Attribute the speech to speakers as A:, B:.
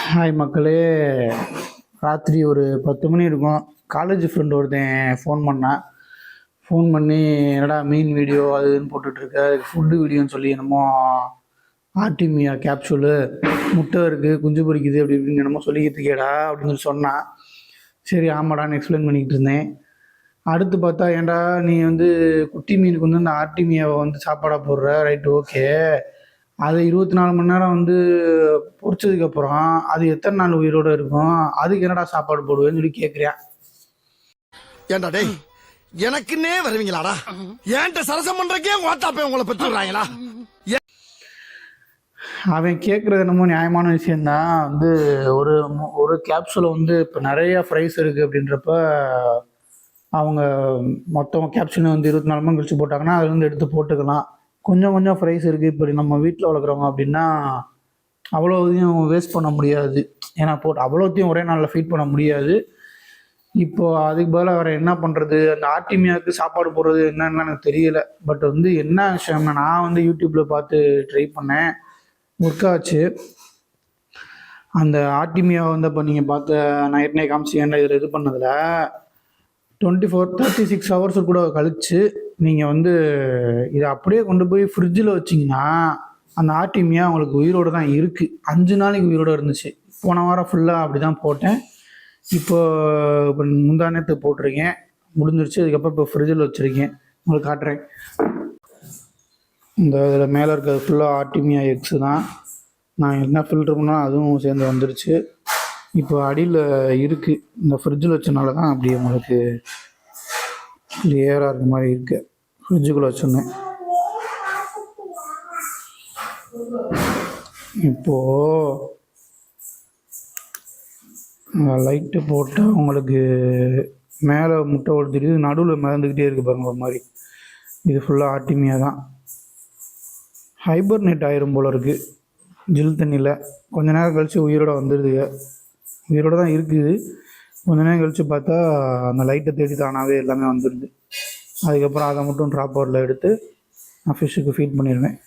A: Hi மக்களே. ராத்திரி ஒரு 10 மணி இருக்கும். காலேஜ் ஃப்ரெண்டு ஒருத்தன் ஃபோன் பண்ணி என்னடா மீன் வீடியோ அதுன்னு போட்டுட்ருக்க, ஃபுட்டு வீடியோன்னு சொல்லி என்னமோ ஆர்டிமியா கேப்சூலு முட்டை இருக்குது குஞ்சு பொரிக்குது அப்படி இப்படின்னு என்னமோ சொல்லிக்கிட்டு இருக்கேடா அப்படின்னு சொல்லி சொன்னான். சரி ஆமாடான்னு எக்ஸ்பிளைன் பண்ணிக்கிட்டு இருந்தேன். அடுத்து பார்த்தா ஏன்டா நீ குட்டி மீனுக்கு இந்த ஆர்டிமியாவை சாப்பாடாக போடுற, ரைட்டு ஓகே, அது 24 மணி நேரம் பொரிச்சதுக்கப்புறம் அது எத்தனை நாள் உயிரோடு இருக்கும், அதுக்கு என்னடா சாப்பாடு போடுவேன்னு சொல்லி கேட்குறேன்.
B: ஏன்டா டேய், எனக்குன்னே வருவீங்களாடா? ஏன்ட்ட சரசம் பண்றக்கே ஓட்டாப்பே உங்களை பெற்றுறாங்களா?
A: அவன் கேட்குறது என்னமோ நியாயமான விஷயந்தான். ஒரு ஒரு கேப்சூலை இப்போ நிறைய ப்ரைஸ் இருக்குது அப்படின்றப்ப அவங்க மொத்தம் கேப்சூலை 24 மணி கழிச்சு போட்டாங்கன்னா அதுலேருந்து எடுத்து போட்டுக்கலாம். கொஞ்சம் கொஞ்சம் ப்ரைஸ் இருக்குது. இப்படி நம்ம வீட்டில் வளர்க்குறவங்க அப்படின்னா அவ்வளோதையும் வேஸ்ட் பண்ண முடியாது. ஏன்னா அவ்வளோத்தையும் ஒரே நாளில் ஃபீட் பண்ண முடியாது. இப்போது அதுக்கு பதிலாக வேறு என்ன பண்ணுறது, அந்த ஆர்டிமியாவுக்கு சாப்பாடு போடுறது என்னன்னு எனக்கு தெரியல. பட் என்ன விஷயம்னா நான் யூடியூப்பில் பார்த்து ட்ரை பண்ணேன், ஒர்க் ஆச்சு. அந்த ஆர்டிமியாவை இப்போ நீங்கள் பார்த்த நான் ஏற்கனவே காமிச்சிங்கன்னா இதில் இது பண்ணதில் 36 ஹவர்ஸு கூட கழித்து நீங்கள் இதை அப்படியே கொண்டு போய் ஃப்ரிட்ஜில் வச்சிங்கன்னா அந்த ஆர்டிமியா உங்களுக்கு உயிரோடு தான் இருக்குது. 5 நாளைக்கு உயிரோடு இருந்துச்சு. போன வாரம் ஃபுல்லாக அப்படி தான் போட்டேன். இப்போ முந்தா நேரத்து போட்டிருக்கேன், முடிஞ்சிருச்சு. அதுக்கப்புறம் இப்போ ஃப்ரிட்ஜில் வச்சுருக்கேன், உங்களுக்கு காட்டுறேன். இந்த இதில் மேலே இருக்கிறது ஃபுல்லாக ஆர்டிமியா எக்ஸு தான். நான் என்ன ஃபில்ட்ரு பண்ணால் அதுவும் சேர்ந்து வந்துருச்சு. இப்போ அடியில் இருக்குது, இந்த ஃப்ரிட்ஜில் வச்சனால தான் அப்படி உங்களுக்கு கிளியராக இருக்க மாதிரி இருக்குது. ஃப்ரிட்ஜுக்குள்ளே வச்சுருந்தேன். இப்போது லைட்டு போட்டால் உங்களுக்கு மேலே முட்டை ஒடுத்துட்டு நடுவில் மிதந்துக்கிட்டே இருக்குது பாருங்கள் ஒரு மாதிரி. இது ஃபுல்லாக ஆர்டிமியா தான். ஹைபர்னேட் ஆயிரும் போல் இருக்குது ஜில் தண்ணியில். கொஞ்ச நேரம் கழித்து உயிரோட வந்துடுதுங்க, உயிரோடு தான் இருக்குது. கொஞ்ச நேரம் கழித்து பார்த்தா அந்த லைட்டை தேடி தானாகவே எல்லாமே வந்துடுது. அதுக்கப்புறம் அதை மட்டும் ட்ராப் வாட்டரில் எடுத்து நான் ஃபிஷ்ஷுக்கு ஃபீட் பண்ணிடுவேன்.